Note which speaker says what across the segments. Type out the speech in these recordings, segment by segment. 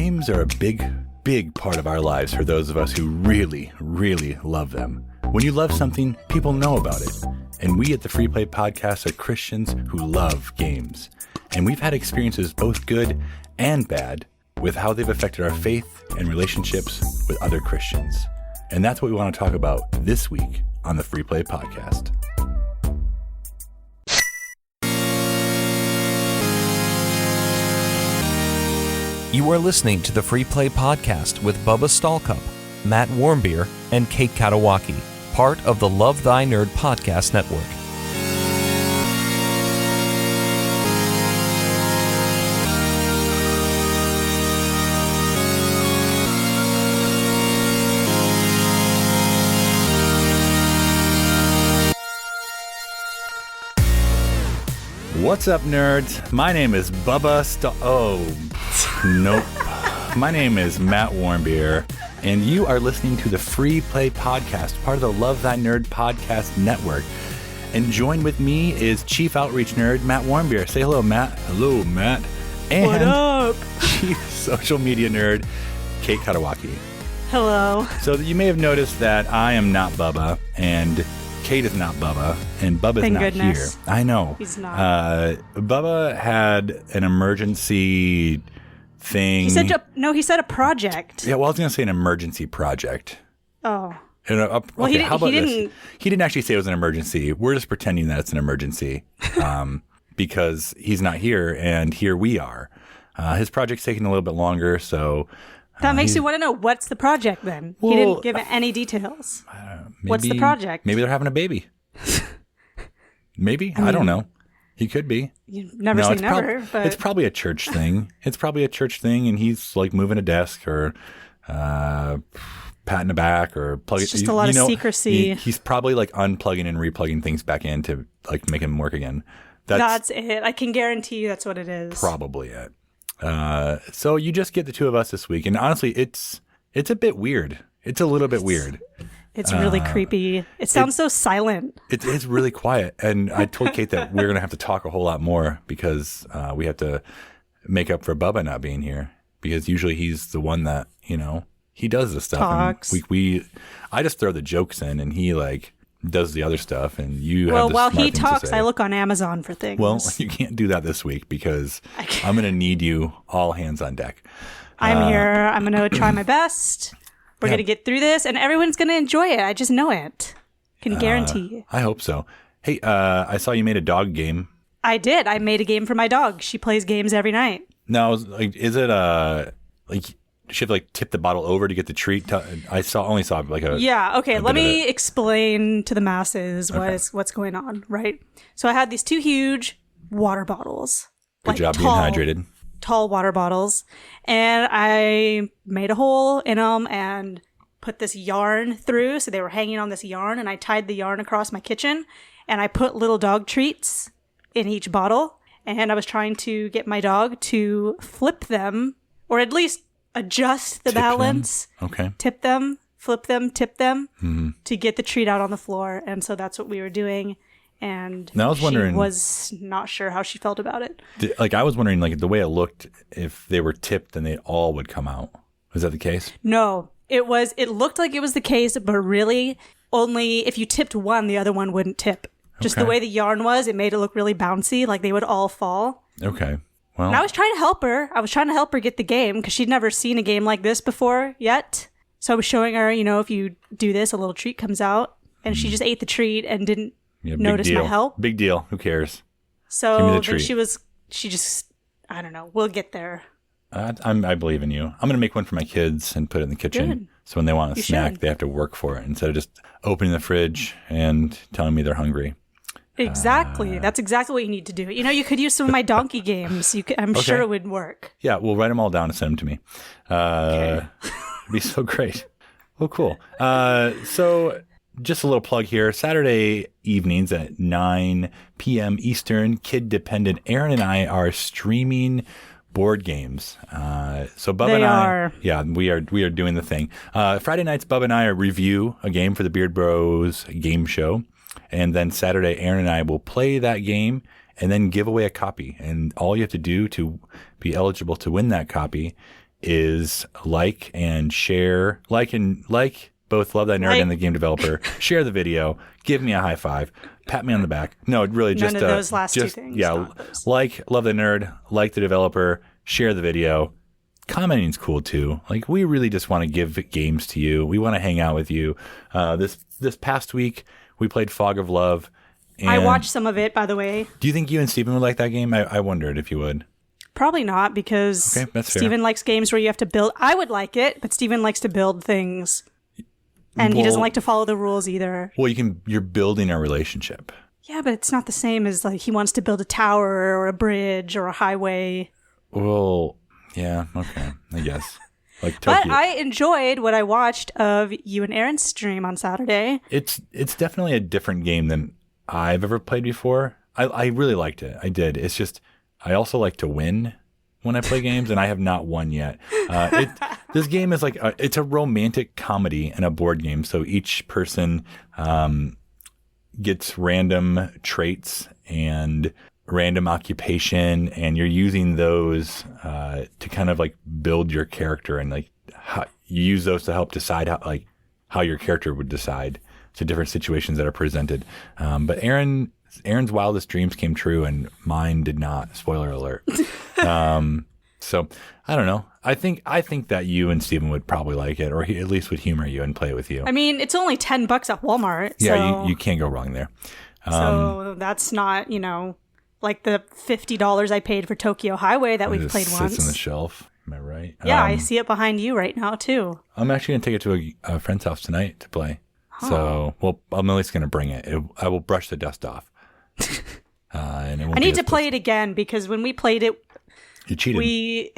Speaker 1: Games are a big part of our lives for those of us who really, really love them. When you love something, people know about it. And we at the FreePlay Podcast are Christians who love games. And we've had experiences both good and bad with how they've affected our faith and relationships with other Christians. And that's what we want to talk about this week on the FreePlay Podcast.
Speaker 2: You are listening to the FreePlay Podcast with Bubba Stallcup, Matt Warmbier, and Kate Katawaki, part of the Love Thy Nerd podcast network.
Speaker 1: What's up, nerds? My name is Bubba Nope. My name is Matt Warmbier, and you are listening to the FreePlay Podcast, part of the Love Thy Nerd podcast network. And join with me is Chief Outreach Nerd, Matt Warmbier. Say hello, Matt. Hello, Matt. And
Speaker 3: what up?
Speaker 1: Chief Social Media Nerd, Kate Katawaki.
Speaker 3: Hello.
Speaker 1: So you may have noticed that I am not Bubba, and Kate is not Bubba, and Bubba's
Speaker 3: Thank
Speaker 1: not
Speaker 3: goodness.
Speaker 1: here. I know.
Speaker 3: He's not.
Speaker 1: Bubba had an emergency thing.
Speaker 3: He said a project.
Speaker 1: Yeah, well, I was going to say an emergency project.
Speaker 3: Oh.
Speaker 1: Well,
Speaker 3: he
Speaker 1: how about
Speaker 3: didn't.
Speaker 1: this? He didn't actually say it was an emergency. We're just pretending that it's an emergency because he's not here, and here we are. His project's taking a little bit longer, so...
Speaker 3: That makes you want to know, what's the project then?
Speaker 1: Well,
Speaker 3: he didn't give any details. What's the project?
Speaker 1: Maybe they're having a baby. Maybe. I don't know. He could be.
Speaker 3: You never say never, but...
Speaker 1: It's probably a church thing. And he's like moving a desk or patting a back or plugging...
Speaker 3: It's just a lot of secrecy.
Speaker 1: He's probably like unplugging and replugging things back in to like make him work again.
Speaker 3: That's it. I can guarantee you that's what it is.
Speaker 1: Probably it. So you just get the two of us this week, and honestly, it's a bit weird. It's a little bit weird.
Speaker 3: It's really creepy. It sounds so silent.
Speaker 1: It's really quiet, and I told Kate that we're gonna have to talk a whole lot more because we have to make up for Bubba not being here, because usually he's the one that he does the stuff.
Speaker 3: Talks.
Speaker 1: And I just throw the jokes in, and he like does the other stuff, and you.
Speaker 3: Well,
Speaker 1: have the
Speaker 3: while
Speaker 1: smart
Speaker 3: he
Speaker 1: things to
Speaker 3: talks,
Speaker 1: say.
Speaker 3: I look on Amazon for things.
Speaker 1: Well, you can't do that this week because I'm going to need you all hands on deck.
Speaker 3: I'm here. I'm going to try my best. We're going to get through this, and everyone's going to enjoy it. I just know it. Can guarantee.
Speaker 1: I hope so. Hey, I saw you made a dog game.
Speaker 3: I did. I made a game for my dog. She plays games every night.
Speaker 1: Now, is it like? She have to like tip the bottle over to get the treat. I only saw like a...
Speaker 3: Yeah, okay. Let me explain to the masses what's going on, right? So I had these two huge water bottles.
Speaker 1: Good job being hydrated.
Speaker 3: Tall water bottles. And I made a hole in them and put this yarn through. So they were hanging on this yarn, and I tied the yarn across my kitchen. And I put little dog treats in each bottle. And I was trying to get my dog to flip them, or at least adjust the balance.
Speaker 1: Okay.
Speaker 3: Tip them, flip them, tip them to get the treat out on the floor. And so that's what we were doing. And
Speaker 1: now I was wondering,
Speaker 3: she was not sure how she felt about it.
Speaker 1: I was wondering, like, the way it looked, if they were tipped, then they all would come out. Was that the case?
Speaker 3: No, it looked like it was the case, but really only if you tipped one, the other one wouldn't tip. Just the way the yarn was, it made it look really bouncy, like they would all fall.
Speaker 1: Okay. Well,
Speaker 3: and I was trying to help her. I was trying to help her get the game because she'd never seen a game like this before yet. So I was showing her, if you do this, a little treat comes out. And she just ate the treat and didn't notice my help.
Speaker 1: Big deal. Who cares?
Speaker 3: So
Speaker 1: Give me the
Speaker 3: then
Speaker 1: treat.
Speaker 3: I don't know. We'll get there.
Speaker 1: I believe in you. I'm going to make one for my kids and put it in the kitchen.
Speaker 3: Good.
Speaker 1: So when they want a snack,
Speaker 3: should.
Speaker 1: they have to work for it instead of just opening the fridge and telling me they're hungry.
Speaker 3: Exactly. That's exactly what you need to do. You could use some of my donkey games. I'm sure it would work.
Speaker 1: Yeah, we'll write them all down and send them to me. It'd be so great. Well, cool. So just a little plug here. Saturday evenings at 9 p.m. Eastern, kid-dependent, Aaron and I are streaming board games. So Bubba and I, yeah, we are doing the thing. Friday nights, Bubba and I review a game for the Beard Bros game show. And then Saturday, Aaron and I will play that game and then give away a copy. And all you have to do to be eligible to win that copy is like and share, like both Love Thy Nerd and the game developer. Share the video. Give me a high five. Pat me on the back. No, really just
Speaker 3: none of those last two things.
Speaker 1: Yeah, like Love Thy Nerd, like the developer, share the video. Commenting's cool too. Like, we really just want to give games to you. We want to hang out with you. This past week we played Fog of Love. And
Speaker 3: I watched some of it, by the way.
Speaker 1: Do you think you and Steven would like that game? I wondered if you would.
Speaker 3: Probably not, because Steven likes games where you have to build. I would like it, but Steven likes to build things. And he doesn't like to follow the rules either.
Speaker 1: Well, you're building a relationship.
Speaker 3: Yeah, but it's not the same as like he wants to build a tower or a bridge or a highway.
Speaker 1: Well, yeah, okay, I guess. Like Tokyo.
Speaker 3: But I enjoyed what I watched of you and Aaron's stream on Saturday.
Speaker 1: It's definitely a different game than I've ever played before. I really liked it. I did. It's just I also like to win when I play games, and I have not won yet. This game is like it's a romantic comedy and a board game. So each person gets random traits and random occupation, and you're using those to kind of like build your character, and like you use those to help decide how your character would decide to different situations that are presented. But Aaron's wildest dreams came true, and mine did not. Spoiler alert. So I don't know. I think that you and Steven would probably like it, or he at least would humor you and play with you.
Speaker 3: I mean, it's only $10 at Walmart.
Speaker 1: Yeah, you can't go wrong there.
Speaker 3: So that's not, like the $50 I paid for Tokyo Highway that we've played once.
Speaker 1: Sits on the shelf. Am I right?
Speaker 3: Yeah, I see it behind you right now too.
Speaker 1: I'm actually gonna take it to a friend's house tonight to play. Oh. So, well, I'm at least gonna bring it. I will brush the dust off. And I
Speaker 3: need to play it again, because when we played it,
Speaker 1: you cheated.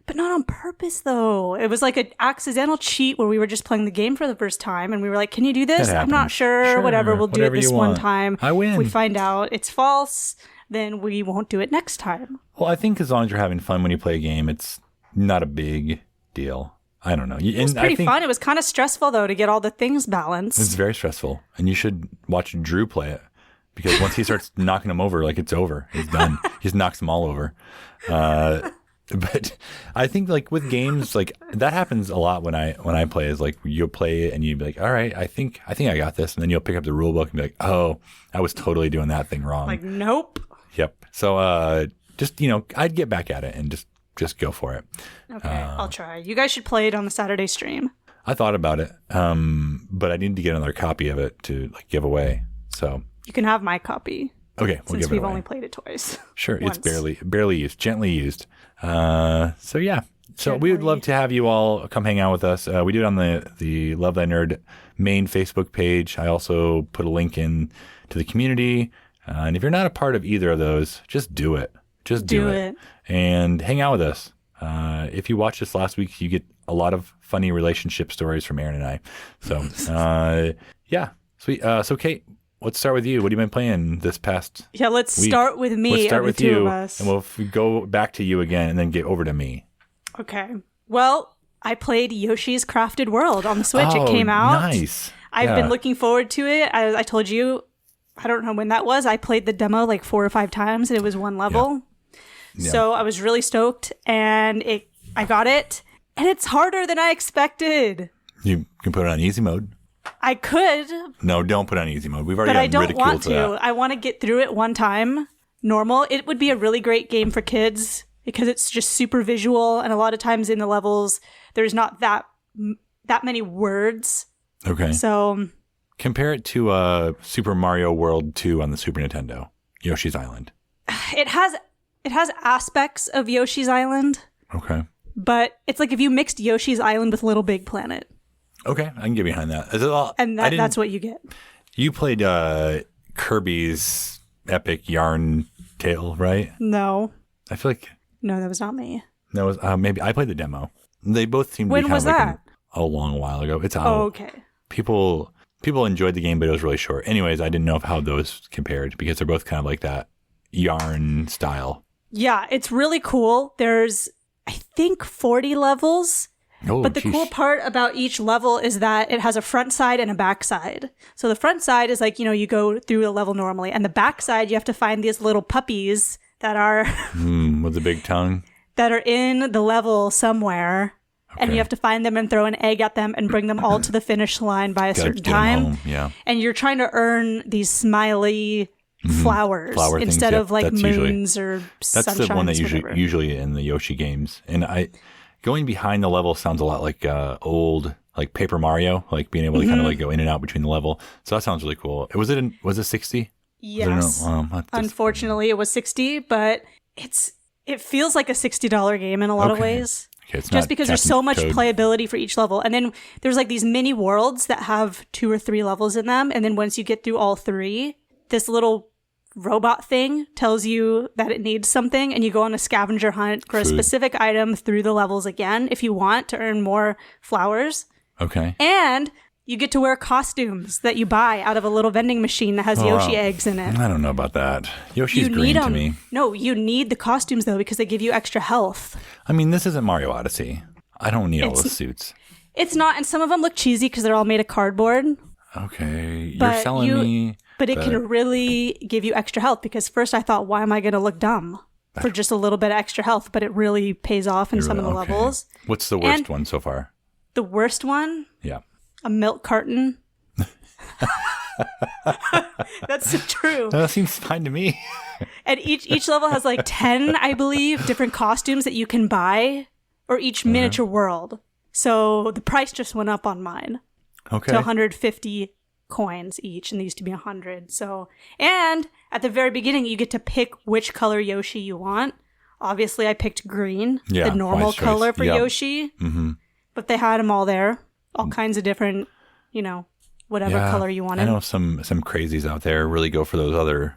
Speaker 3: But not on purpose though. It was like an accidental cheat where we were just playing the game for the first time, and we were like, "Can you do this?" I'm not sure. Whatever, we'll do it this one time.
Speaker 1: I win.
Speaker 3: If we find out it's false, then we won't do it next time.
Speaker 1: Well, I think as long as you're having fun when you play a game, it's not a big deal. I don't know.
Speaker 3: It was pretty fun. It was kind of stressful though to get all the things balanced.
Speaker 1: It's very stressful, and you should watch Drew play it, because once he starts knocking them over, like it's over. He's done. He just knocks them all over. But I think like with games, like that happens a lot when I play, is like you'll play it and you'd be like, all right, I think I got this. And then you'll pick up the rule book and be like, oh, I was totally doing that thing wrong.
Speaker 3: Like, nope.
Speaker 1: Yep. So just, I'd get back at it and just go for it.
Speaker 3: Okay, I'll try. You guys should play it on the Saturday stream.
Speaker 1: I thought about it, but I need to get another copy of it to like give away. So
Speaker 3: you can have my copy.
Speaker 1: Okay, we'll
Speaker 3: since
Speaker 1: give it
Speaker 3: we've
Speaker 1: away.
Speaker 3: only played it twice.
Speaker 1: Sure, it's barely used, gently used. So yeah, so we would love to have you all come hang out with us. We do it on the Love Thy Nerd main Facebook page. I also put a link in to the community, and if you're not a part of either of those, just do it. Just do it and hang out with us. If you watched this last week, you get a lot of funny relationship stories from Aaron and I. So yeah, sweet. So Kate, let's start with you. What have you been playing this past week?
Speaker 3: Let's start with me.
Speaker 1: Let's start with
Speaker 3: the two
Speaker 1: you,
Speaker 3: of us.
Speaker 1: and we'll go back to you again, and then get over to me.
Speaker 3: Okay. Well, I played Yoshi's Crafted World on the Switch. It came out.
Speaker 1: Nice.
Speaker 3: I've been looking forward to it. I told you, I don't know when that was. I played the demo like 4 or 5 times, and it was one level. Yeah. So I was really stoked, and I got it, and it's harder than I expected.
Speaker 1: You can put it on easy mode.
Speaker 3: I could.
Speaker 1: No, don't put on easy mode. We've already
Speaker 3: gotten
Speaker 1: ridiculed
Speaker 3: want to.
Speaker 1: That.
Speaker 3: I want to get through it one time. Normal. It would be a really great game for kids because it's just super visual, and a lot of times in the levels there's not that many words.
Speaker 1: Okay.
Speaker 3: So
Speaker 1: compare it to Super Mario World 2 on the Super Nintendo, Yoshi's Island.
Speaker 3: It has aspects of Yoshi's Island.
Speaker 1: Okay.
Speaker 3: But it's like if you mixed Yoshi's Island with Little Big Planet.
Speaker 1: Okay, I can get behind that.
Speaker 3: And that's what you get. You
Speaker 1: played Kirby's Epic Yarn Tale, right?
Speaker 3: No.
Speaker 1: I feel like...
Speaker 3: No, that was not me.
Speaker 1: That was maybe I played the demo. They both seemed to be
Speaker 3: when
Speaker 1: kind
Speaker 3: was
Speaker 1: of like
Speaker 3: that?
Speaker 1: A long while ago. It's out.
Speaker 3: Oh, okay.
Speaker 1: People enjoyed the game, but it was really short. Anyways, I didn't know how those compared because they're both kind of like that yarn style.
Speaker 3: Yeah, it's really cool. There's, I think, 40 levels.
Speaker 1: Oh,
Speaker 3: but the cool part about each level is that it has a front side and a back side. So the front side is like, you go through a level normally. And the back side, you have to find these little puppies that are...
Speaker 1: with the big tongue.
Speaker 3: that are in the level somewhere.
Speaker 1: Okay.
Speaker 3: And you have to find them and throw an egg at them and bring them all to the finish line by a certain
Speaker 1: get 'em
Speaker 3: time.
Speaker 1: home, yeah.
Speaker 3: And you're trying to earn these smiley flowers
Speaker 1: Flower things,
Speaker 3: instead
Speaker 1: yep,
Speaker 3: of like
Speaker 1: that's
Speaker 3: moons or
Speaker 1: That's
Speaker 3: sunshines.
Speaker 1: the one that
Speaker 3: whatever.
Speaker 1: usually in the Yoshi games. And going behind the level sounds a lot like old like Paper Mario, like being able to kind of like go in and out between the level. So that sounds really cool. Was it 60?
Speaker 3: Yes. Unfortunately, it was 60, but it feels like a $60 game in a lot of ways.
Speaker 1: Okay, it's
Speaker 3: just because there's so much playability for each level. And then there's like these mini worlds that have 2 or 3 levels in them. And then once you get through all 3, this little robot thing tells you that it needs something. And you go on a scavenger hunt for a specific item through the levels again if you want to earn more flowers.
Speaker 1: Okay.
Speaker 3: And you get to wear costumes that you buy out of a little vending machine that has Yoshi eggs in it.
Speaker 1: I don't know about that. Yoshi's
Speaker 3: You
Speaker 1: green
Speaker 3: need
Speaker 1: to
Speaker 3: them.
Speaker 1: me.
Speaker 3: No, you need the costumes though because they give you extra health.
Speaker 1: I mean, this isn't Mario Odyssey. I don't need all those suits.
Speaker 3: It's not, and some of them look cheesy because they're all made of cardboard.
Speaker 1: Okay,
Speaker 3: But
Speaker 1: you're selling me.
Speaker 3: But it can really give you extra health because first I thought, why am I going to look dumb for just a little bit of extra health? But it really pays off in some of the levels.
Speaker 1: What's the worst one so far?
Speaker 3: The worst one?
Speaker 1: Yeah.
Speaker 3: A milk carton. That's so true.
Speaker 1: That seems fine to me.
Speaker 3: And each level has like 10, I believe, different costumes that you can buy, or each miniature world. So the price just went up on mine
Speaker 1: Okay.
Speaker 3: to 150 coins each, and they used to be 100. So, and at the very beginning, you get to pick which color Yoshi you want. Obviously, I picked green,
Speaker 1: Yeah,
Speaker 3: the normal
Speaker 1: wise choice.
Speaker 3: color for
Speaker 1: Yep.
Speaker 3: Yoshi. Mm-hmm. But they had them all there, all kinds of different, whatever color you wanted.
Speaker 1: I know some crazies out there really go for those other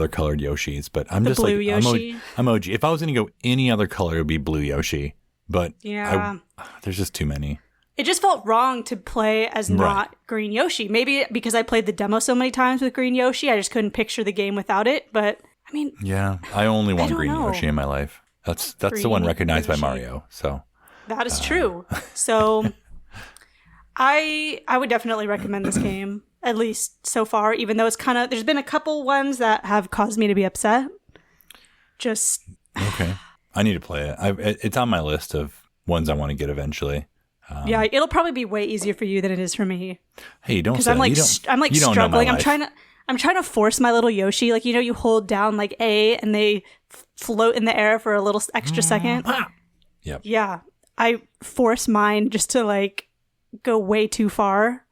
Speaker 1: colored Yoshis, but I'm just
Speaker 3: blue
Speaker 1: like
Speaker 3: Yoshi.
Speaker 1: I'm OG. If I was going to go any other color, it would be blue Yoshi. But
Speaker 3: Yeah.
Speaker 1: there's just too many.
Speaker 3: It just felt wrong to play as not Green Yoshi. Maybe because I played the demo so many times with Green Yoshi, I just couldn't picture the game without it. But I mean,
Speaker 1: Yeah, I only want
Speaker 3: don't
Speaker 1: green
Speaker 3: know.
Speaker 1: Yoshi in my life. That's the one
Speaker 3: Green
Speaker 1: recognized by
Speaker 3: Yoshi.
Speaker 1: Mario. So
Speaker 3: that is true. So I would definitely recommend this game, at least so far, even though it's kind of, there's been a couple ones that have caused me to be upset. Just,
Speaker 1: okay, I need to play it. It's on my list of ones I want to get eventually.
Speaker 3: yeah, it'll probably be way easier for you than it is for me.
Speaker 1: Hey, don't
Speaker 3: Because
Speaker 1: say
Speaker 3: I'm
Speaker 1: that.
Speaker 3: like,
Speaker 1: You don't-
Speaker 3: I'm like
Speaker 1: you don't know my
Speaker 3: struggling.
Speaker 1: life.
Speaker 3: I'm trying to force my little Yoshi. Like, you hold down like A and they float in the air for a little extra second.
Speaker 1: Yep.
Speaker 3: Yeah. I force mine just to like go way too far.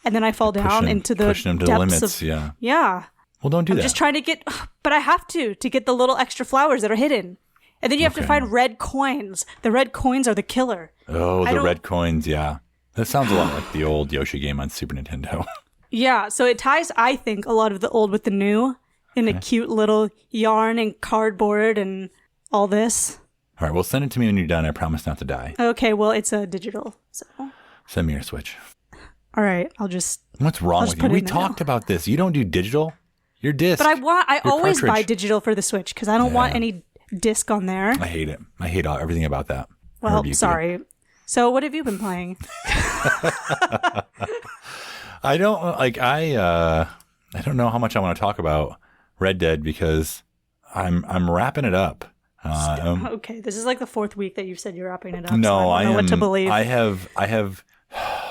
Speaker 3: And then I fall down into the
Speaker 1: pushing them to
Speaker 3: depths
Speaker 1: the limits.
Speaker 3: of,
Speaker 1: Yeah.
Speaker 3: yeah.
Speaker 1: Well, don't do
Speaker 3: I'm
Speaker 1: that.
Speaker 3: just trying to get, but I have to get the little extra flowers that are hidden. And then you have to find red coins. The red coins are the killer.
Speaker 1: Oh,
Speaker 3: I
Speaker 1: the
Speaker 3: don't-
Speaker 1: red coins. Yeah. That sounds a lot like the old Yoshi game on Super Nintendo.
Speaker 3: Yeah, so it ties, I think, a lot of the old with the new in a cute little yarn and cardboard and all this.
Speaker 1: All right. Well, send it to me when you're done. I promise not to die.
Speaker 3: Okay, well, it's a digital, so.
Speaker 1: Send me your Switch.
Speaker 3: All right, I'll just.
Speaker 1: What's wrong
Speaker 3: I'll
Speaker 1: with
Speaker 3: just
Speaker 1: you?
Speaker 3: put it
Speaker 1: We
Speaker 3: in the
Speaker 1: talked about this. You don't do digital. Your disc.
Speaker 3: But I
Speaker 1: Your
Speaker 3: always buy
Speaker 1: cartridge.
Speaker 3: digital for the Switch because I don't want any disc on there.
Speaker 1: I hate it. I hate everything about that. I
Speaker 3: Well,
Speaker 1: rebuke you.
Speaker 3: sorry. So, what have you been playing?
Speaker 1: I don't like. I don't know how much I want to talk about Red Dead because I'm wrapping it up.
Speaker 3: Okay, this is like the 4th week that you've said you're wrapping it up.
Speaker 1: No,
Speaker 3: so I don't know what to believe.
Speaker 1: I have.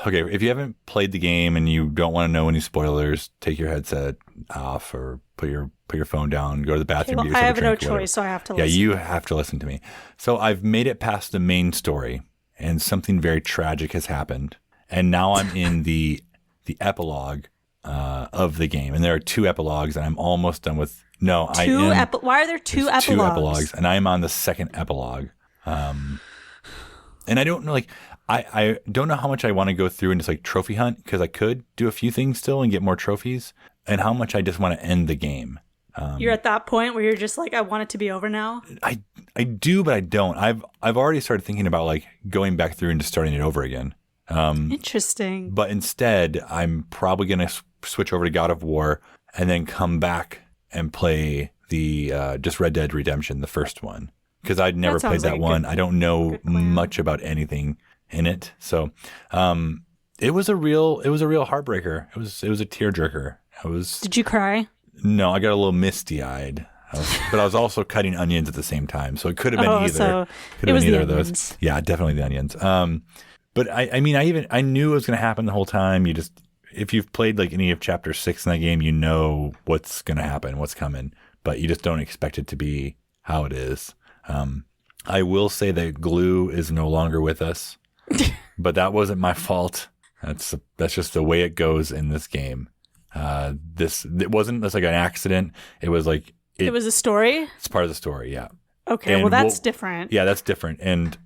Speaker 1: Okay, if you haven't played the game and you don't want to know any spoilers, take your headset off or put your phone down, go to the bathroom.
Speaker 3: Well,
Speaker 1: get
Speaker 3: I
Speaker 1: yourself
Speaker 3: have
Speaker 1: a
Speaker 3: no
Speaker 1: drink, or whatever.
Speaker 3: choice, so I have to
Speaker 1: Yeah,
Speaker 3: listen.
Speaker 1: you have to listen to me. So I've made it past the main story, and something very tragic has happened, and now I'm in the epilogue of the game, and there are 2 epilogues, and I'm almost done with. No,
Speaker 3: Why are there two
Speaker 1: there's
Speaker 3: epilogues?
Speaker 1: 2 epilogues, and I am on the 2nd epilogue. And I don't know, like, I don't know how much I want to go through and just like trophy hunt because I could do a few things still and get more trophies, and how much I just want to end the game.
Speaker 3: You're at that point where you're just like, I want it to be over now.
Speaker 1: I do, but I don't. I've already started thinking about like going back through and just starting it over again.
Speaker 3: Interesting.
Speaker 1: But instead, I'm probably going to switch over to God of War and then come back and play the just Red Dead Redemption, the first one, because I'd never
Speaker 3: That
Speaker 1: played
Speaker 3: sounds
Speaker 1: that
Speaker 3: like a
Speaker 1: one.
Speaker 3: good-
Speaker 1: I don't know
Speaker 3: good plan.
Speaker 1: much about anything in it, so it was a real heartbreaker. It was a tearjerker.
Speaker 3: Did you cry?
Speaker 1: No, I got a little misty eyed. But I was also cutting onions at the same time, so it could have been either.
Speaker 3: So
Speaker 1: could
Speaker 3: it
Speaker 1: have
Speaker 3: was
Speaker 1: been
Speaker 3: the
Speaker 1: either of
Speaker 3: onions.
Speaker 1: those. Yeah, definitely the onions. But I mean, I knew it was going to happen the whole time. If you've played like any of chapter 6 in that game, you know what's going to happen, what's coming, but you just don't expect it to be how it is. I will say that Glue is no longer with us, but that wasn't my fault. That's just the way it goes in this game. It wasn't just like an accident. It was like
Speaker 3: It was a story?
Speaker 1: It's part of the story, yeah.
Speaker 3: Okay,
Speaker 1: And
Speaker 3: well, that's different.
Speaker 1: Yeah, that's different. And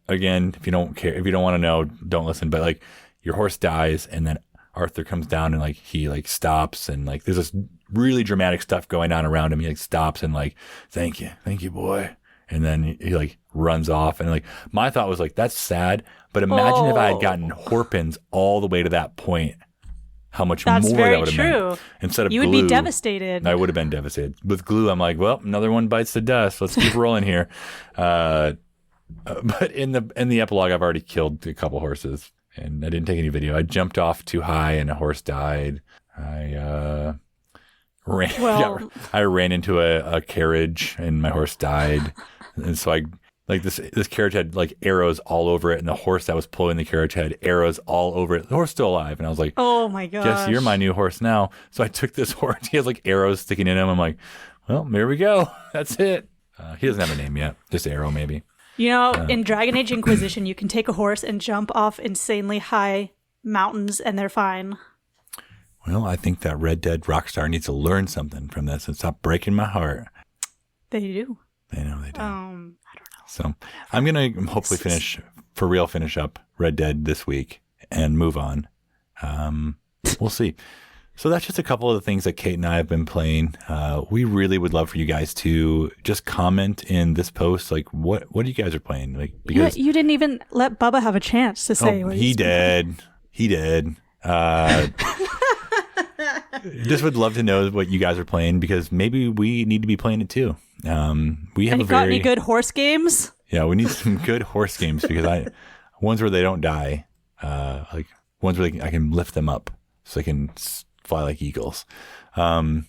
Speaker 1: again, if you don't want to know, don't listen. But like your horse dies, and then Arthur comes down and like he like stops, and like there's this really dramatic stuff going on around him. He like stops and like, thank you, boy. And then he like runs off, and like my thought was like, that's sad. But imagine if I had gotten Horpins all the way to that point, how much
Speaker 3: That's
Speaker 1: more
Speaker 3: very
Speaker 1: that would have
Speaker 3: true.
Speaker 1: been. Instead of
Speaker 3: You would
Speaker 1: Glue,
Speaker 3: be devastated.
Speaker 1: I would have been devastated. With Glue, I'm like, well, another one bites the dust. Let's keep rolling here. But in the epilogue, I've already killed a couple horses, and I didn't take any video. I jumped off too high, and a horse died. I ran into a carriage, and my horse died. And so this carriage had like arrows all over it, and the horse that was pulling the carriage had arrows all over it. The horse still alive, and I was like,
Speaker 3: oh my gosh.
Speaker 1: Guess you're my new horse now. So I took this horse. He has like arrows sticking in him. I'm like, well, there we go. That's it. He doesn't have a name yet. Just Arrow, maybe.
Speaker 3: You know, in Dragon Age Inquisition, you can take a horse and jump off insanely high mountains, and they're fine.
Speaker 1: Well, I think that Red Dead Rockstar needs to learn something from this and stop breaking my heart.
Speaker 3: They do.
Speaker 1: They know they do.
Speaker 3: I don't know.
Speaker 1: So I'm going to hopefully finish up Red Dead this week and move on. We'll see. So that's just a couple of the things that Kate and I have been playing. We really would love for you guys to just comment in this post, like what you guys are playing. Like because
Speaker 3: You didn't even let Bubba have a chance to say what
Speaker 1: he did. He did. Just would love to know what you guys are playing, because maybe we need to be playing it too. We have
Speaker 3: got any good horse games?
Speaker 1: Yeah, we need some good horse games, because ones where they don't die, like ones where I can lift them up so they can fly like eagles. But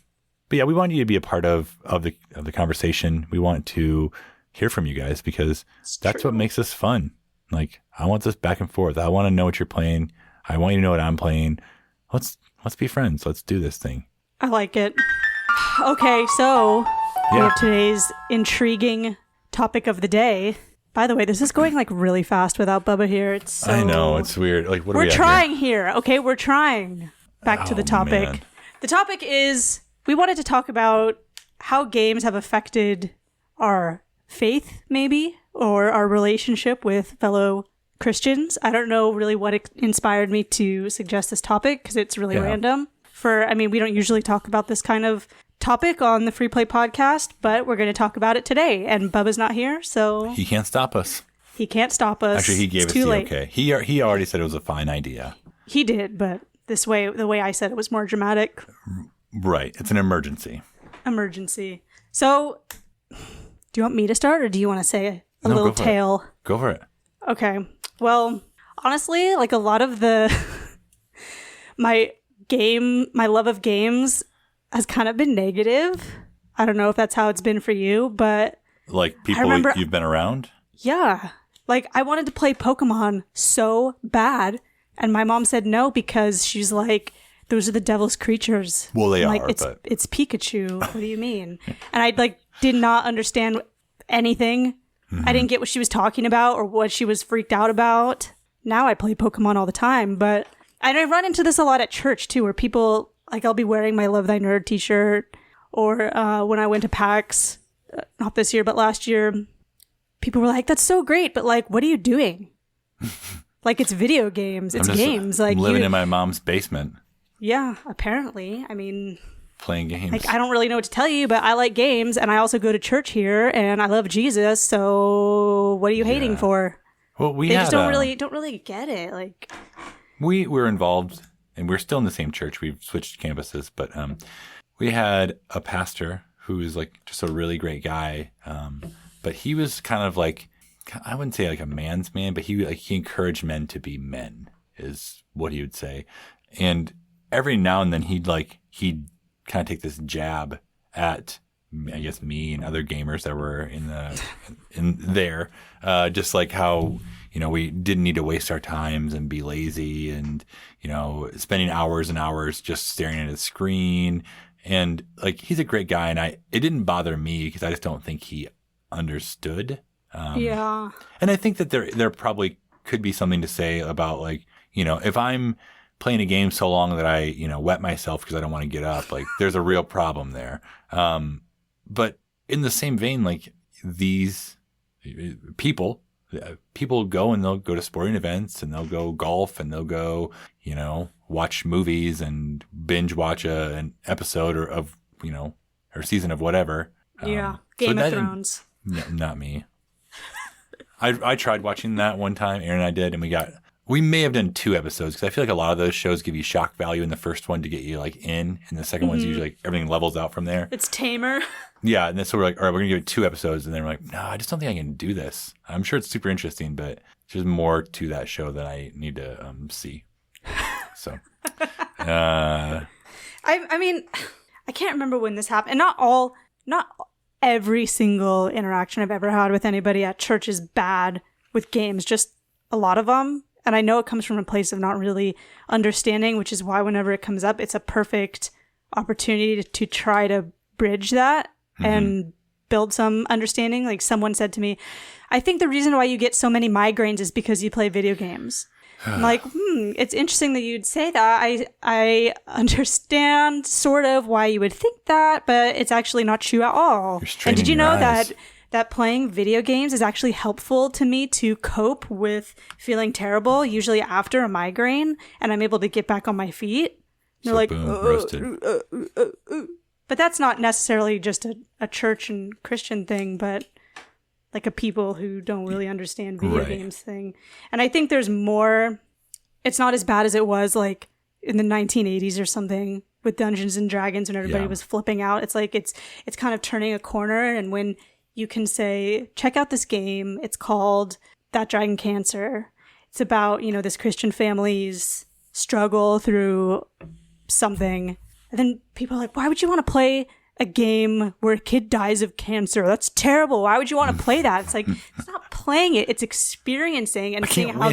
Speaker 1: yeah, we want you to be a part of the conversation. We want to hear from you guys, because that's what makes this fun. Like, I want this back and forth. I want to know what you're playing. I want you to know what I'm playing. Let's be friends. Let's do this thing.
Speaker 3: I like it. Okay, so we have today's intriguing topic of the day. By the way, this is going like really fast without Bubba here.
Speaker 1: I know, it's weird. Like, what are we at
Speaker 3: trying here? Okay, we're trying. Back to the topic.
Speaker 1: Man.
Speaker 3: The topic is, we wanted to talk about how games have affected our faith, maybe, or our relationship with fellow Christians. I don't know really what inspired me to suggest this topic, because it's really random. We don't usually talk about this kind of topic on the FreePlay Podcast, but we're going to talk about it today. And Bubba's not here, so
Speaker 1: He can't stop us.
Speaker 3: He can't stop us.
Speaker 1: Actually, he gave us the okay. He already said it was a fine idea.
Speaker 3: He did, but the way I said it was more dramatic.
Speaker 1: Right. It's an emergency.
Speaker 3: So, do you want me to start, or do you want to say a little tale?
Speaker 1: Go for it.
Speaker 3: Okay. Well, honestly, like a lot of my love of games has kind of been negative. I don't know if that's how it's been for you, but
Speaker 1: like people you've been around?
Speaker 3: Yeah. Like, I wanted to play Pokemon so bad, and my mom said no, because she's like, those are the devil's creatures.
Speaker 1: Well, they
Speaker 3: like,
Speaker 1: are, but
Speaker 3: it's Pikachu. What do you mean? And I did not understand anything. I didn't get what she was talking about or what she was freaked out about. Now I play Pokemon all the time, but I run into this a lot at church too, where people, like, I'll be wearing my Love Thy Nerd t-shirt, or when I went to PAX, not this year, but last year, people were like, that's so great, but like, what are you doing? Like, it's video games. It's games. Like,
Speaker 1: I'm living in my mom's basement.
Speaker 3: Yeah, apparently. I mean,
Speaker 1: playing games.
Speaker 3: Like, I don't really know what to tell you, but I like games, and I also go to church here, and I love Jesus. So what are you hating for?
Speaker 1: Well,
Speaker 3: they just don't really get it. Like,
Speaker 1: we were involved, and we're still in the same church. We've switched campuses, but we had a pastor who is like just a really great guy. But he was kind of like, I wouldn't say like a man's man, but he encouraged men to be men, is what he would say. And every now and then he'd kind of take this jab at I guess me and other gamers that were in there, just like how, we didn't need to waste our times and be lazy and, spending hours and hours just staring at a screen. And like, he's a great guy, and it didn't bother me because I just don't think he understood.
Speaker 3: Yeah.
Speaker 1: And I think that there probably could be something to say about, like, if I'm playing a game so long that I, wet myself because I don't want to get up, like, there's a real problem there. But in the same vein, like, these people go and they'll go to sporting events and they'll go golf and they'll go, watch movies and binge watch an episode or season of whatever.
Speaker 3: Yeah. Game of Thrones.
Speaker 1: No, not me. I tried watching that one time. Aaron and I did, and we may have done 2 episodes because I feel like a lot of those shows give you shock value in the first one to get you like in, and the second one's usually like everything levels out from there.
Speaker 3: It's tamer.
Speaker 1: Yeah, and then so we're like, all right, we're gonna give it 2 episodes, and then we're like, no, I just don't think I can do this. I'm sure it's super interesting, but there's more to that show that I need to see. So,
Speaker 3: I mean, I can't remember when this happened, and not every single interaction I've ever had with anybody at church is bad with games, just a lot of them. And I know it comes from a place of not really understanding, which is why whenever it comes up, it's a perfect opportunity to try to bridge that and build some understanding. Like someone said to me, I think the reason why you get so many migraines is because you play video games. I'm like, it's interesting that you'd say that. I understand sort of why you would think that, but it's actually not true at all. And did you know that playing video games is actually helpful to me to cope with feeling terrible, usually after a migraine, and I'm able to get back on my feet? They're like,
Speaker 1: boom, roasted.
Speaker 3: But that's not necessarily just a church and Christian thing, but like a people who don't really understand video games thing. And I think there's more. It's not as bad as it was like in the 1980s or something with Dungeons and Dragons when everybody was flipping out. It's like it's kind of turning a corner, and when you can say, check out this game, it's called That Dragon Cancer. It's about, this Christian family's struggle through something. And then people are like, why would you want to play a game where a kid dies of cancer? That's terrible. Why would you want to play that? It's like, it's not playing it. It's experiencing and seeing how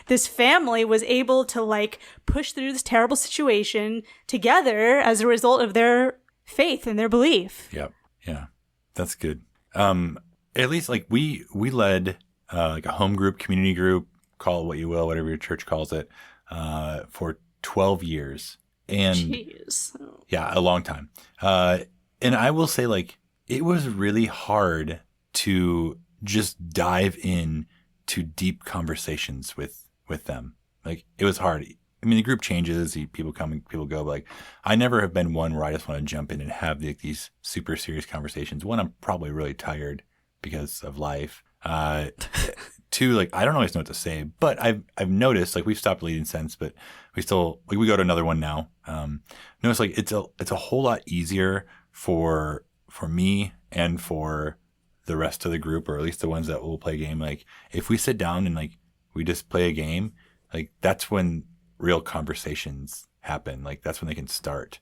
Speaker 3: this family was able to like push through this terrible situation together as a result of their faith and their belief.
Speaker 1: Yep. Yeah. That's good. At least like we led like a home group, community group, call it what you will, whatever your church calls it, for 12 years. And
Speaker 3: jeez.
Speaker 1: Yeah, a long time. And I will say, like, it was really hard to just dive in to deep conversations with them. Like, it was hard. I mean, the group changes, people come and people go, but like, I never have been one where I just want to jump in and have these super serious conversations. One, I'm probably really tired because of life. 2, like, I don't always know what to say, but I've noticed, like, we've stopped leading since, but we still, like, we go to another one now. Notice, like, it's a whole lot easier for me and for the rest of the group, or at least the ones that will play a game. Like, if we sit down and like we just play a game, like, that's when real conversations happen. Like, that's when they can start,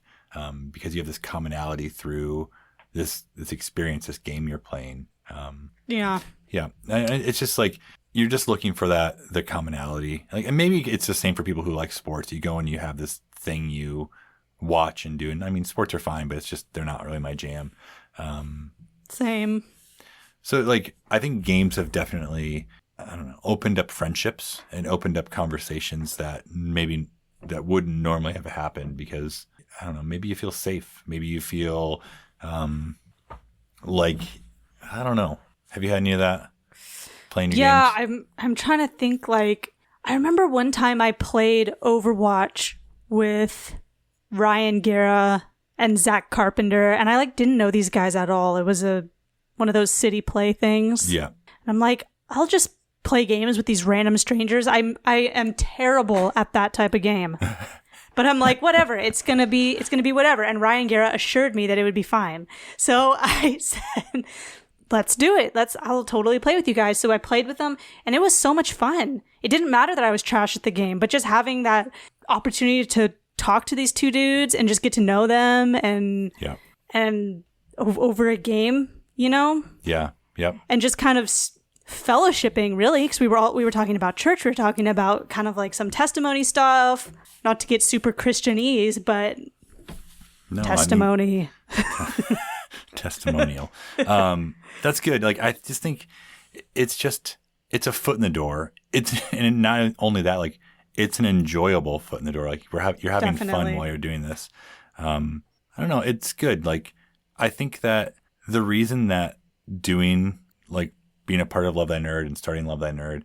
Speaker 1: because you have this commonality through this experience, this game you're playing.
Speaker 3: Yeah.
Speaker 1: It's just like, you're just looking for the commonality. Like, and maybe it's the same for people who like sports. You go and you have this thing you watch and do. And I mean, sports are fine, but it's just, they're not really my jam.
Speaker 3: Same.
Speaker 1: So like, I think games have definitely, I don't know, opened up friendships and opened up conversations that wouldn't normally have happened because, I don't know, maybe you feel safe. Maybe you feel, like, I don't know. Have you had any of that? Playing games?
Speaker 3: Yeah, I'm trying to think. Like, I remember one time I played Overwatch with Ryan Guerra and Zach Carpenter, and I like didn't know these guys at all. It was one of those city play things.
Speaker 1: Yeah.
Speaker 3: And I'm like, I'll just play games with these random strangers. I am terrible at that type of game. But I'm like, whatever, it's gonna be whatever. And Ryan Guerra assured me that it would be fine. So I said, let's do it. I'll totally play with you guys. So I played with them, and it was so much fun. It didn't matter that I was trash at the game, but just having that opportunity to talk to these 2 dudes and just get to know them and over a game, you know?
Speaker 1: Yeah. Yep.
Speaker 3: And just kind of fellowshipping, really, because we were talking about church. We were talking about kind of like some testimony stuff, not to get super Christianese, but testimony.
Speaker 1: Testimonial. That's good. Like, I just think it's a foot in the door. And not only that, like, it's an enjoyable foot in the door. Like, you're having fun while you're doing this. I don't know. It's good. Like, I think that the reason that doing, like, being a part of Love Thy Nerd and starting Love Thy Nerd,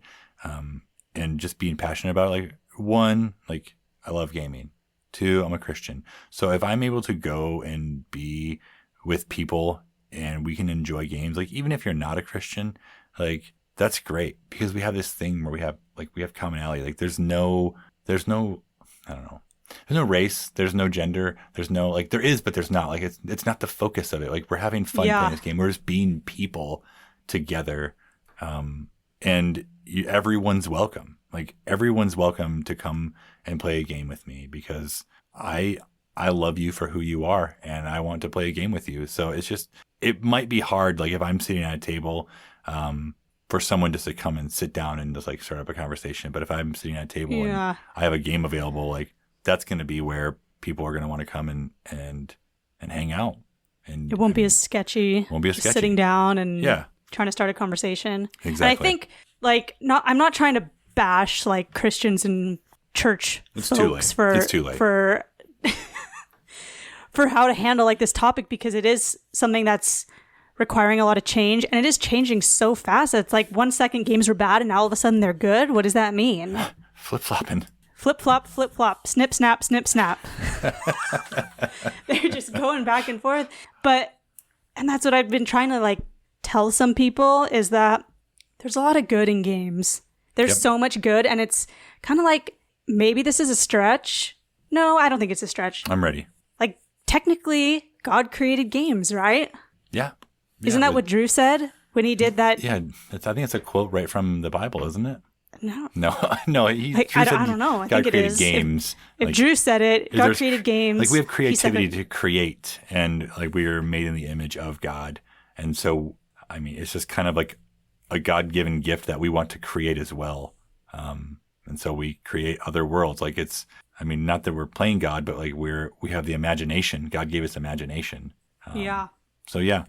Speaker 1: and just being passionate about it, like, one, like, I love gaming. Two, I'm a Christian. So if I'm able to go and be with people and we can enjoy games, like, even if you're not a Christian, like, that's great, because we have this thing where we have commonality. Like, there's no, I don't know. There's no race. There's no gender. There's no, like, there is, but there's not. Like, it's not the focus of it. Like, we're having fun playing this game. We're just being people together. And everyone's welcome. Like, everyone's welcome to come and play a game with me, because I love you for who you are, and I want to play a game with you. So it might be hard, like, if I'm sitting at a table, for someone just to come and sit down and just, like, start up a conversation. But if I'm sitting at a table and I have a game available, like, that's going to be where people are going to want to come and hang out. And
Speaker 3: it won't be as sketchy.
Speaker 1: Won't be as sketchy.
Speaker 3: Sitting down and trying to start a conversation.
Speaker 1: Exactly.
Speaker 3: And I think, like, I'm not trying to bash, like, Christians and church folks
Speaker 1: it's too late.
Speaker 3: for how to handle, like, this topic, because it is something that's requiring a lot of change, and it is changing so fast. It's like 1 second games were bad and now all of a sudden they're good. What does that mean?
Speaker 1: Flip-flopping.
Speaker 3: Flip-flop, flip-flop, snip, snap, snip, snap. They're just going back and forth. And that's what I've been trying to, like, tell some people, is that there's a lot of good in games. There's so much good, and it's kind of like, maybe this is a stretch. No, I don't think it's a stretch.
Speaker 1: I'm ready.
Speaker 3: Like, technically, God created games, right?
Speaker 1: Yeah.
Speaker 3: Isn't that what Drew said when he did that?
Speaker 1: Yeah, I think it's a quote right from the Bible, isn't it?
Speaker 3: No.
Speaker 1: No.
Speaker 3: I don't know. I
Speaker 1: God
Speaker 3: think it
Speaker 1: created
Speaker 3: is.
Speaker 1: games.
Speaker 3: If Drew said it, God created games.
Speaker 1: Like, we have creativity to create, and, like, we are made in the image of God. And so, I mean, it's just kind of like a God-given gift that we want to create as well. And so we create other worlds. Like, it's, I mean, not that we're playing God, but, like, we have the imagination. God gave us imagination. So, yeah.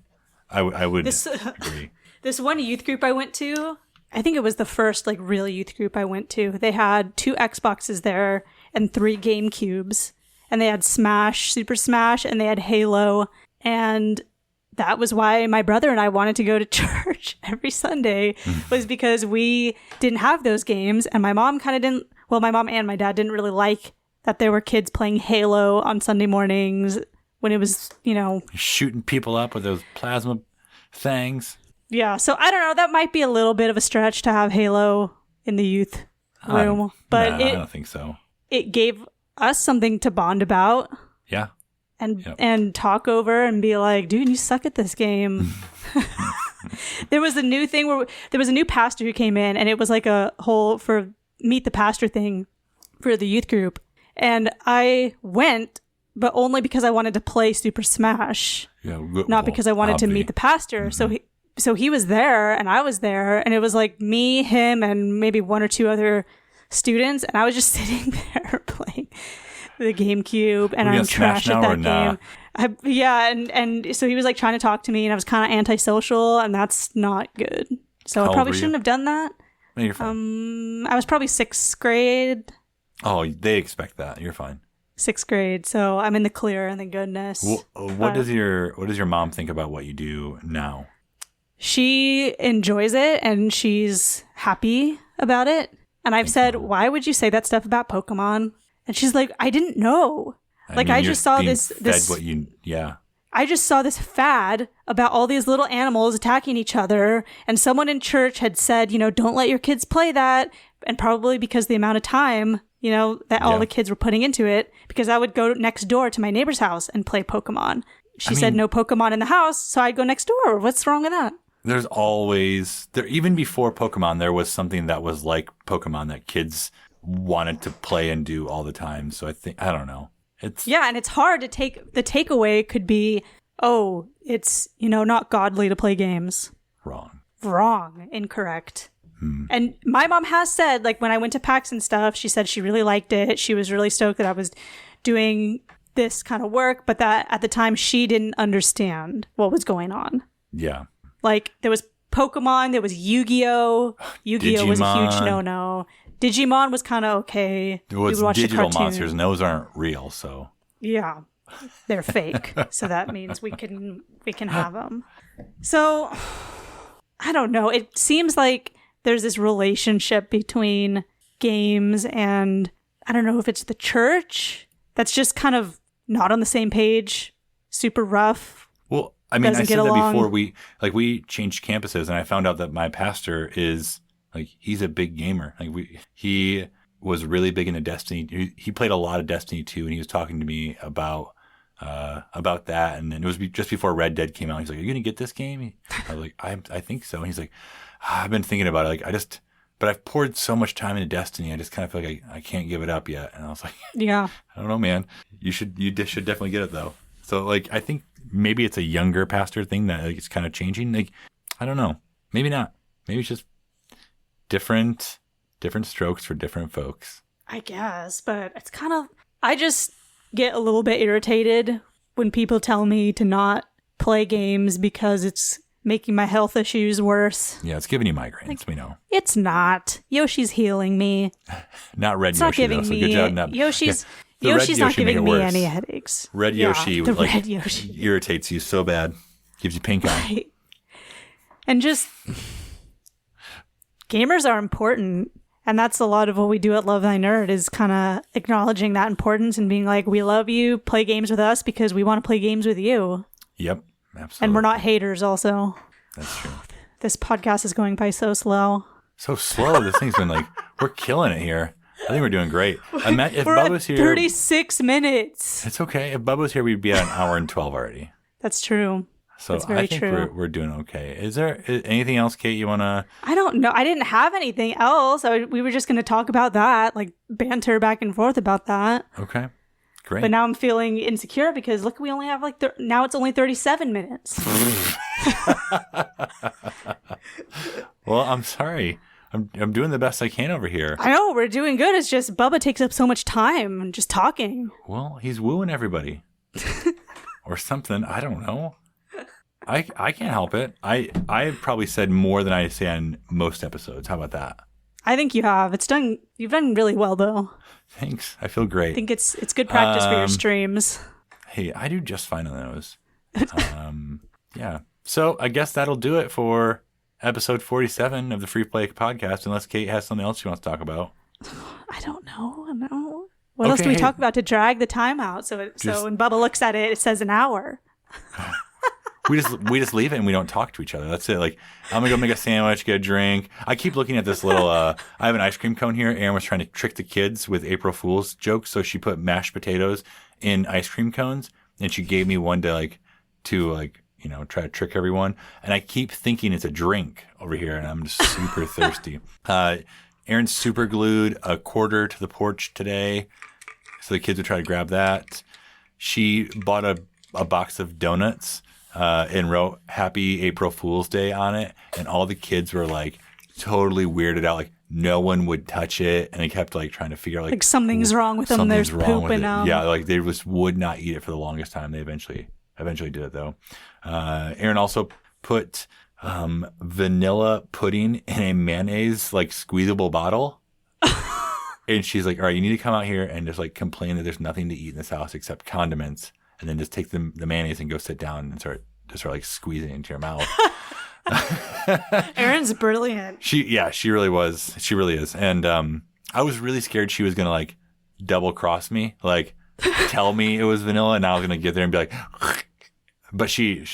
Speaker 1: I would agree.
Speaker 3: This one youth group I went to, I think it was the first, like, real youth group I went to. They had 2 Xboxes there and 3 GameCubes. And they had Smash, Super Smash, and they had Halo. And that was why my brother and I wanted to go to church every Sunday, was because we didn't have those games. And my mom kind of didn't, well, my mom and my dad didn't really like that there were kids playing Halo on Sunday mornings when it was, you know,
Speaker 1: shooting people up with those plasma things.
Speaker 3: Yeah, so I don't know. That might be a little bit of a stretch to have Halo in the youth room, but
Speaker 1: I don't think so.
Speaker 3: It gave us something to bond about.
Speaker 1: Yeah.
Speaker 3: And talk over and be like, dude, you suck at this game. There was a new thing where there was a new pastor who came in, and it was like a whole for meet the pastor thing for the youth group. And I went, but only because I wanted to play Super Smash, not because I wanted to meet the pastor. Mm-hmm. So he was there and I was there, and it was like me, him, and maybe 1 or 2 other students. And I was just sitting there playing the GameCube, and I'm trash at that game. And so he was like trying to talk to me, and I was kind of antisocial, and that's not good. So I probably shouldn't have done that.
Speaker 1: No, you're fine.
Speaker 3: I was probably 6th grade.
Speaker 1: Oh, they expect that. You're fine.
Speaker 3: 6th grade, so I'm in the clear, and thank goodness.
Speaker 1: What does your mom think about what you do now?
Speaker 3: She enjoys it, and she's happy about it. And I've said, why would you say that stuff about Pokemon? And she's like, I didn't know. I just saw this. I just saw this fad about all these little animals attacking each other, and someone in church had said, don't let your kids play that. And probably because the amount of time, that all the kids were putting into it, because I would go next door to my neighbor's house and play Pokemon. She said no Pokemon in the house, so I'd go next door. What's wrong with that?
Speaker 1: There's always, even before Pokemon, there was something that was like Pokemon that kids wanted to play and do all the time. So I don't know.
Speaker 3: And it's hard to take, the takeaway could be oh, it's, not godly to play games. Wrong. Incorrect. And my mom has said, like, when I went to PAX and stuff, she said she really liked it. She was really stoked that I was doing this kind of work, but that at the time she didn't understand what was going on.
Speaker 1: Yeah.
Speaker 3: Like, there was Pokemon, there was Yu-Gi-Oh! Yu-Gi-Oh! Was a huge no-no. Digimon was kind of okay.
Speaker 1: Well, it's digital monsters, and those aren't real, so.
Speaker 3: Yeah. They're fake. So that means we can have them. So, I don't know. It seems like there's this relationship between games and, I don't know if it's the church that's just kind of not on the same page, super rough.
Speaker 1: Well, I mean, I said that before we changed campuses, and I found out that my pastor is, like, he's a big gamer. Like, he was really big into Destiny. He played a lot of Destiny 2, and he was talking to me about that. And then it was just before Red Dead came out. He's like, "Are you gonna get this game?" I was like, "I think so." And he's like, "I've been thinking about it. Like, but I've poured so much time into Destiny. I just kind of feel like I can't give it up yet." And I was like,
Speaker 3: "Yeah,
Speaker 1: I don't know, man. You should definitely get it though." So, like, I think maybe it's a younger pastor thing that, like, it's kind of changing. Like, I don't know. Maybe not. Maybe it's just different strokes for different folks.
Speaker 3: I guess, but it's kind of, I just get a little bit irritated when people tell me to not play games because it's making my health issues worse.
Speaker 1: Yeah, it's giving you migraines, like, we know.
Speaker 3: It's not. Yoshi's healing me.
Speaker 1: Not Red
Speaker 3: it's
Speaker 1: Yoshi,
Speaker 3: not giving
Speaker 1: though,
Speaker 3: me,
Speaker 1: so good job. Not,
Speaker 3: Yoshi's
Speaker 1: Yoshi's
Speaker 3: not giving me any headaches.
Speaker 1: Red Yoshi, Red Yoshi irritates you so bad. Gives you pink eye.
Speaker 3: Right. And just, gamers are important. And that's a lot of what we do at Love Thy Nerd, is kind of acknowledging that importance and being like, we love you, play games with us because we want to play games with you.
Speaker 1: Yep, absolutely.
Speaker 3: And we're not haters also.
Speaker 1: That's true.
Speaker 3: This podcast is going by so slow.
Speaker 1: So slow. This thing's been like, we're killing it here. I think we're doing great. If
Speaker 3: we're
Speaker 1: Bubba's here,
Speaker 3: 36 minutes.
Speaker 1: It's okay. If Bubba's here, we'd be at an hour and 12 already.
Speaker 3: That's true.
Speaker 1: So I think we're doing okay. Is there anything else, Kate, you want to?
Speaker 3: I don't know. I didn't have anything else. We were just going to talk about that, like banter back and forth about that.
Speaker 1: Okay, great.
Speaker 3: But now I'm feeling insecure because look, we only have like, now it's only 37 minutes.
Speaker 1: Well, I'm sorry. I'm doing the best I can over here.
Speaker 3: I know, we're doing good. It's just Bubba takes up so much time just talking.
Speaker 1: Well, he's wooing everybody. Or something. I don't know. I can't help it. I probably said more than I say on most episodes. How about that?
Speaker 3: I think you have. You've done really well though.
Speaker 1: Thanks. I feel great.
Speaker 3: I think it's good practice for your streams.
Speaker 1: Hey, I do just fine on those. Yeah. So I guess that'll do it for episode 47 of the FreePlay Podcast, unless Kate has something else she wants to talk about.
Speaker 3: I don't know. No. What else do we talk about to drag the time out? So when Bubba looks at it, it says an hour.
Speaker 1: We just leave it and we don't talk to each other. That's it. Like, I'm gonna go make a sandwich, get a drink. I keep looking at this little. I have an ice cream cone here. Erin was trying to trick the kids with April Fool's jokes, so she put mashed potatoes in ice cream cones, and she gave me one to try to trick everyone. And I keep thinking it's a drink over here, and I'm just super thirsty. Erin super glued a quarter to the porch today, so the kids would try to grab that. She bought a box of donuts. And wrote Happy April Fool's Day on it. And all the kids were like totally weirded out. Like no one would touch it. And they kept like trying to figure out like
Speaker 3: something's wrong with them. There's poop in them.
Speaker 1: Yeah. Like they just would not eat it for the longest time. They eventually did it though. Erin also put, vanilla pudding in a mayonnaise, like squeezable bottle. And she's like, all right, you need to come out here and just like complain that there's nothing to eat in this house except condiments. And then just take the mayonnaise and go sit down and start like squeezing it into your mouth.
Speaker 3: Erin's brilliant.
Speaker 1: She really was. She really is. And I was really scared she was gonna like double cross me, like tell me it was vanilla, and I was gonna get there and be like. But she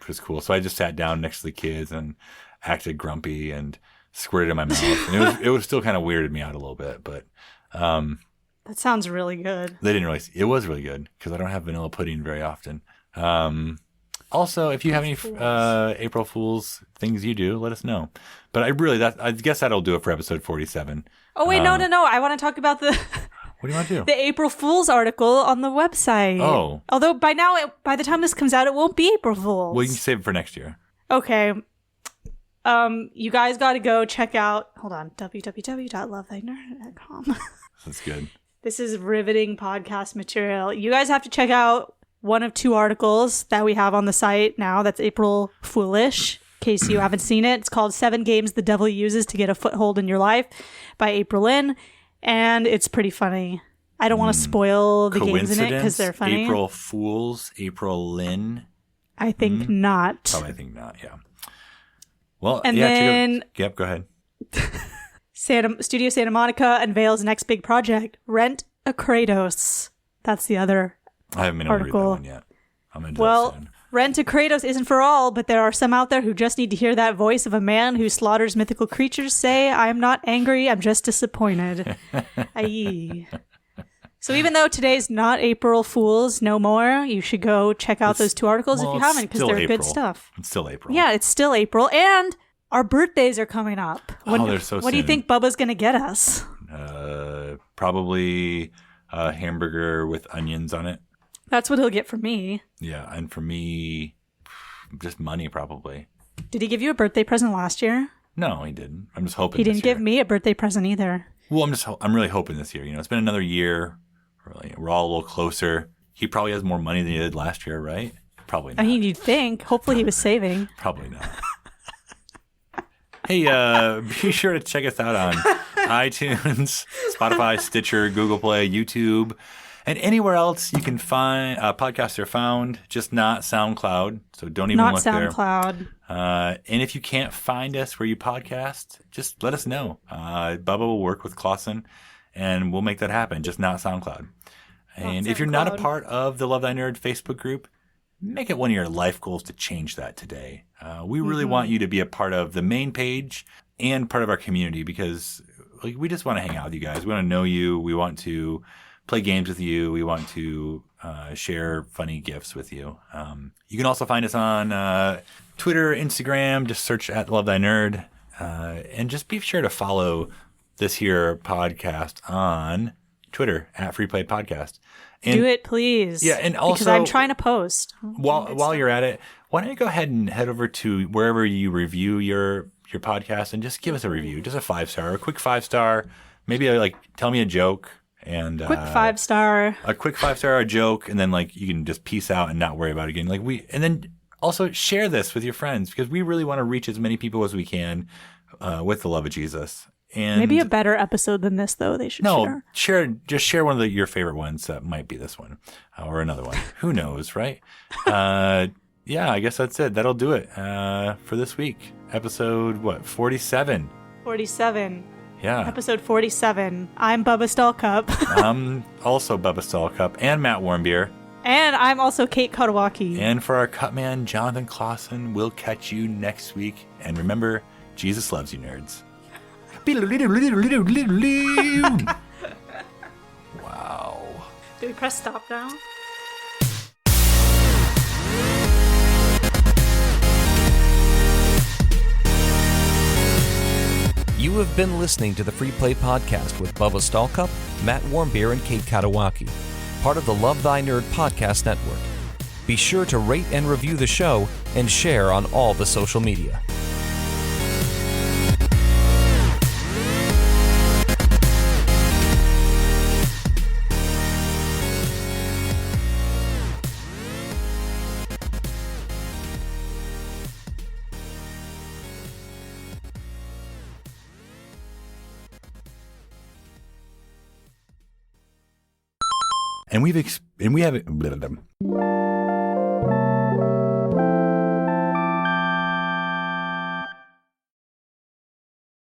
Speaker 1: was cool. So I just sat down next to the kids and acted grumpy and squirted in my mouth. And it was still kind of weirded me out a little bit, but.
Speaker 3: That sounds really good.
Speaker 1: They didn't really. It was really good because I don't have vanilla pudding very often. Also, if you have any April Fool's things you do, let us know. But I guess that'll do it for episode 47.
Speaker 3: Oh wait, no! I want to talk about the
Speaker 1: What do you want to do?
Speaker 3: The April Fool's article on the website.
Speaker 1: Oh.
Speaker 3: Although by the time this comes out, it won't be April Fool's.
Speaker 1: Well, you can save it for next year.
Speaker 3: Okay. You guys got to go check out, hold on, www.lovethynerd.com.
Speaker 1: That's good.
Speaker 3: This is riveting podcast material. You guys have to check out one of 2 articles that we have on the site now. That's April Foolish, in case you haven't seen it. It's called 7 Games the Devil Uses to Get a Foothold in Your Life by April Lynn. And it's pretty funny. I don't want to spoil the games in it because they're funny.
Speaker 1: April Fools, April Lynn.
Speaker 3: I think not.
Speaker 1: Oh, I think not, yeah. Well,
Speaker 3: and then...
Speaker 1: Yep, go ahead.
Speaker 3: Studio Santa Monica unveils next big project, Rent a Kratos. That's the other
Speaker 1: I haven't been able to read that one yet. I'm going to do that soon.
Speaker 3: Rent a Kratos isn't for all, but there are some out there who just need to hear that voice of a man who slaughters mythical creatures say, I'm not angry, I'm just disappointed. Aye. So even though today's not April Fool's no more, you should go check out those 2 articles if you haven't, because they're good stuff.
Speaker 1: It's still April.
Speaker 3: Yeah, it's still April, and our birthdays are coming up.
Speaker 1: They're so soon.
Speaker 3: What do you think Bubba's going to get us?
Speaker 1: Probably a hamburger with onions on it.
Speaker 3: That's what he'll get from me.
Speaker 1: Yeah, and for me, just money probably.
Speaker 3: Did he give you a birthday present last year?
Speaker 1: No, he didn't. I'm just hoping
Speaker 3: he didn't give me a birthday present either.
Speaker 1: Well, I'm really hoping this year. It's been another year. We're all a little closer. He probably has more money than he did last year, right? Probably not.
Speaker 3: I mean, you'd think. Hopefully he was saving.
Speaker 1: Probably not. Hey, be sure to check us out on iTunes, Spotify, Stitcher, Google Play, YouTube, and anywhere else you can find podcasts are found, just not SoundCloud. So don't even look there.
Speaker 3: Not SoundCloud.
Speaker 1: And if you can't find us where you podcast, just let us know. Bubba will work with Clausen, and we'll make that happen, just not SoundCloud. And if you're not a part of the Love Thy Nerd Facebook group, make it one of your life goals to change that today. We really want you to be a part of the main page and part of our community because we just want to hang out with you guys. We want to know you. We want to play games with you. We want to share funny gifts with you. You can also find us on Twitter, Instagram. Just search at Love Thy Nerd. And just be sure to follow this here podcast on Twitter at FreePlay Podcast. And,
Speaker 3: do it, please.
Speaker 1: Yeah, and also...
Speaker 3: because I'm trying to post.
Speaker 1: While you're at it, why don't you go ahead and head over to wherever you review your podcast and just give us a review. Just a 5-star, a quick 5-star. Maybe tell me a joke. And
Speaker 3: quick 5-star.
Speaker 1: A quick 5-star, a joke, and then you can just peace out and not worry about it again. And then also share this with your friends because we really want to reach as many people as we can with the love of Jesus. And
Speaker 3: maybe a better episode than this, though. They should share.
Speaker 1: Just share one of your favorite ones. That might be this one or another one. Who knows, right? Yeah, I guess that's it. That'll do it for this week. Episode 47?
Speaker 3: 47.
Speaker 1: Yeah.
Speaker 3: Episode 47. I'm Bubba Stallcup.
Speaker 1: I'm also Bubba Stallcup and Matt Warmbier.
Speaker 3: And I'm also Kate Katawaki.
Speaker 1: And for our cut man, Jonathan Clausen, we'll catch you next week. And remember, Jesus loves you, nerds. Wow.
Speaker 3: Do we press stop now?
Speaker 2: You have been listening to the FreePlay Podcast with Bubba Stallcup, Matt Warmbier, and Kate Katawaki, part of the Love Thy Nerd Podcast Network. Be sure to rate and review the show and share on all the social media.
Speaker 1: And we have